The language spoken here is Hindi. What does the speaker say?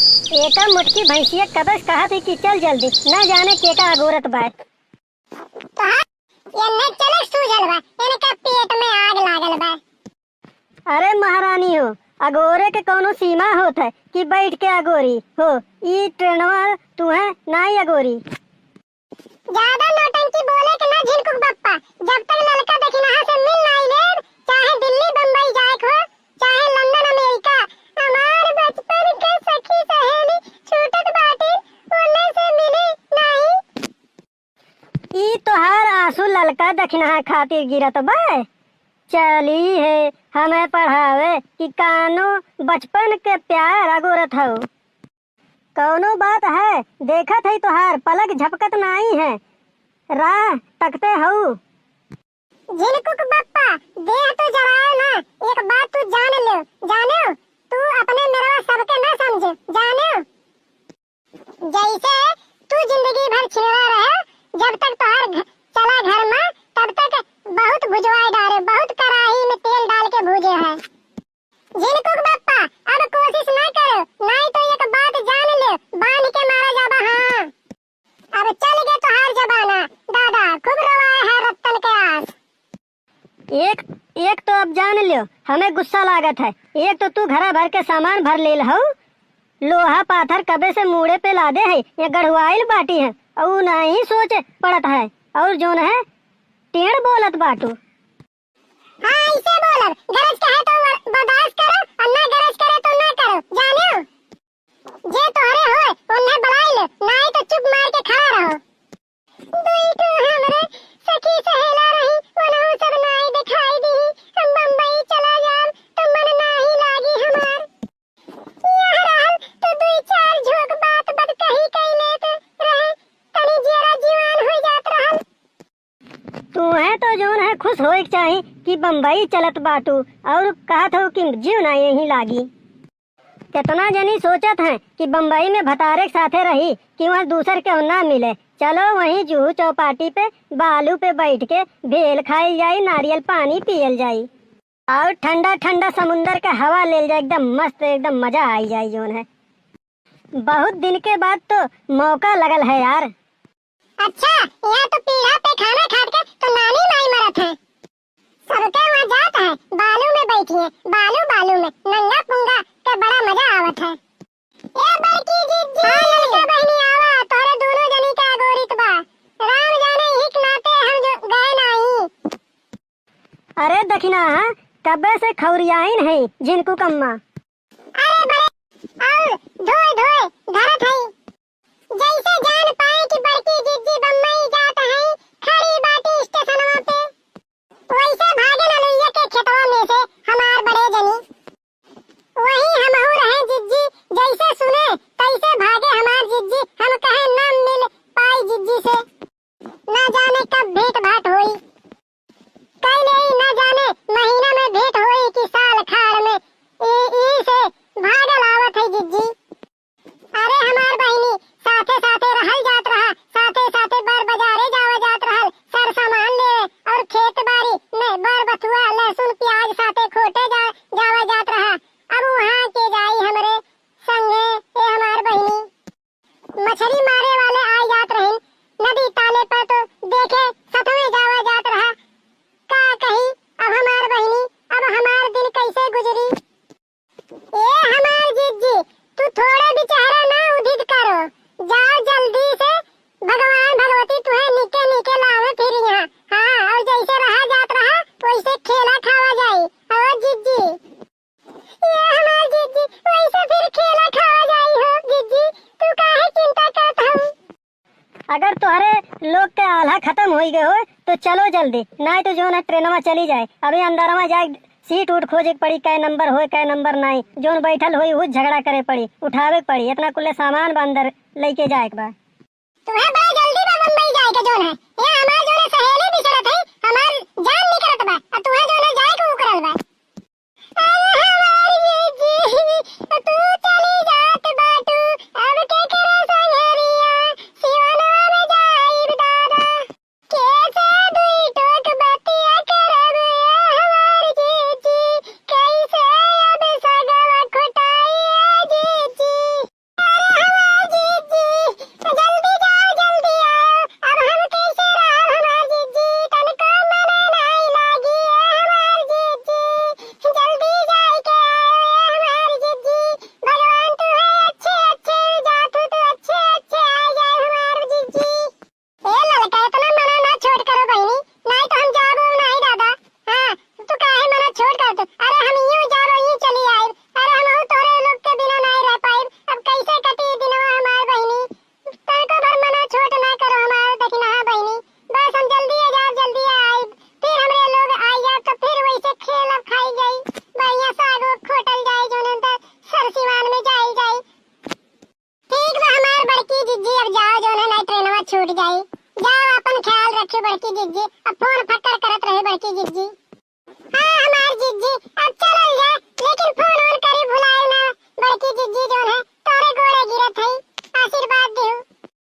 एका मुटकी भैंसिया कबस कहा थी कि चल जल्दी, न जाने के का अगोरत बात। ये न चले सूझल बा, इनका पेट में आग लागल बा। अरे महारानी हो, अगोरे के कोनो सीमा होत है कि बैठ के अगोरी हो। ई ट्रेनवा तू है ना ही अगोरी। ज्यादा नौटंकी बोले के ना झिनकुक बप्पा। जब तक लड़का दखिनाहा से मिल ना ले, चाहे दिल्ली बम्बई जाए हो, चाहे लंदन अमेरिका, हमार बचपन के सखी सहेली छूटत बाटे, ओने से मिली नहीं। ई तोहार आंसू ललका दखिनाहा खातिर गिरत बा। चली है हमें पढ़ावे कि कानो बचपन के प्यार अगोरत हो। कौनो बात है, देखत है तोहार पलक झपकत नहीं है, राह तकते हो। झिनकुक बप्पा, देह तो जराए ना। एक बात तू जानो तू अपने मेरा सबके ना समझे, जानो जैसे तू जिंदगी भर छिड़ा रहे, जब तक तोहार चला घर में, तब तक बहुत भुजवाई डाले, बहुत कराही में तेल डाल के भूजे है। झिनकुक बप्पा, अब कोशिश ना करो, नहीं तो एक बात जान ले, बांध के मारा जाबा। हाँ, अब चल गए तोहार जबाना, दादा खूब रोवाए है रत्तन के आस। एक तो अब जान लियो, हमें गुस्सा लागत है। एक तो तू घरा भर के सामान भर ले हो, लोहा पाथर कबे से मुड़े पे लादे है, ये गढ़वाइल बाटी है और नहीं सोच पड़त है, और जोन है टेढ़ बोलत बाटू। हाँ इसे बोलब, गरज कहे तो बर्दाश्त करो, और ना गरज करे तो ना करो, जानो जे तोहरे होए उन्हें बुलाई लो, नहीं तो चुप मार के खड़ा रहो। दुई तो हमरे सखी सहेला रही, उन्हों सब नाई दिखाई दी, हम बम्बई चला जाब तो मन नाही लागी हमार। यहाँ रहल तो दुई चार झोंक बात बद कही लेते रहे, तनी जरा जीवान हो जात रहल। तू है तो जोन है खुश होए के चाही कि बम्बई चलत बाटू, और कहत हो कि जीव ना यही लागी। कितना जनी सोचत है कि बम्बई में भतारे के साथे रही कि वहाँ दूसर के ना मिले, चलो वहीं जूहू चौपाटी पे बालू पे बैठ के भेल खाई जाई, नारियल पानी पियल जाई, और ठंडा ठंडा समुंदर का हवा ले जाए, एकदम मस्त, एकदम मजा आई जाए। जोन है बहुत दिन के बाद तो मौका लगल है यार। अच्छा, यहाँ तो पीढ़ा पे खाना खाट के तो नानी माई मरत है, सबके वहाँ जात है, बालू में बैठी है, बालू में नंगा पुंगा के बड़ा मजा आवत है। ए बड़की जीजी, हाँ लड़का बहनी आवा, तोरे दोनों जनी का अगोरित बा, राम जाने हिक नाते हम जो गए नहीं। अरे दखिना कबे से खौरियाइन है जिनको कम्मा। अरे बड़े और धोए धरत है, जैसे जान पाए कि बड़की जीजी बम्बई जात है, खड़ी बाटी स्टेशनवा पे, वैसे भागे ललुइया के खेतवा में से हमार बड़े जनी, वही हमहू रहे जिज्जी, जैसे सुने तैसे भागे हमार जिज्जी, हम कहे ना मिल पाई जिज्जी से, ना जाने कब भेंट भाट होई, कई नहीं ना जाने महीना में भेंट होई कि साल खाड़ में, ई से भागल आवत है जिज्जी। अरे हमार बहिनी साथे साथे रहल जात रहा, साथे साथे बर बाजारे जावा जात रहल, सर सामान ले और खेत बाड़ी में बर बथुआ लहसुन प्याज साथे खोटे जावा जात रहा। अब वहाँ के जाई हमरे संगे ए हमार बहिनी, मछली मारे वाले आ जात रहे, नदी ताले पर तो देखे सतवे जावा जात रहा। का कही अब हमार बहिनी, अब हमार दिन कैसे गुजरी। ए हमार जिज्जी, तू थोड़े बेचारा ना उदित करो, जाओ जल्दी से, भगवान भगवती तुम्हें निके निके लावे फिर यहाँ। हाँ, और जैसे रहा जात रहा वैसे खेला खावा जाई। और जिज्जी, ये हमार जिज्जी, वैसे फिर खेला खावा जाई हो जिज्जी, तू काहे चिंता करत हूँ। अगर तुम्हारे लोग के आल्हा खत्म हो गए हो तो चलो जल्दी, नहीं तो जो ना ट्रेनवा चली जाए, अभी अंदरवा जाए सीट उठ खोजे पड़ी, कै नंबर हो कै नंबर नहीं, जोन बैठल होई वो झगड़ा करे पड़ी, उठावे पड़ी, इतना कुल्ले सामान अंदर लेके जाए बा। तुम्हें बड़ा जल्दी बा मुंबई जाए के जोन है, ये हमार जोन सहेली बिछड़त है, हमार जान निकलत बा, और तुम्हें जोन है जाए के उकरल बा। अरे हमार जीजी, तू चली जात बाटू, अब के करे संगरिया, सिवनवा में जाइब दादा, कैसे दुई टोक बतिया करब हमार जीजी, कैसे अब सगवा खोटाई जीजी। बड़की जिज्जी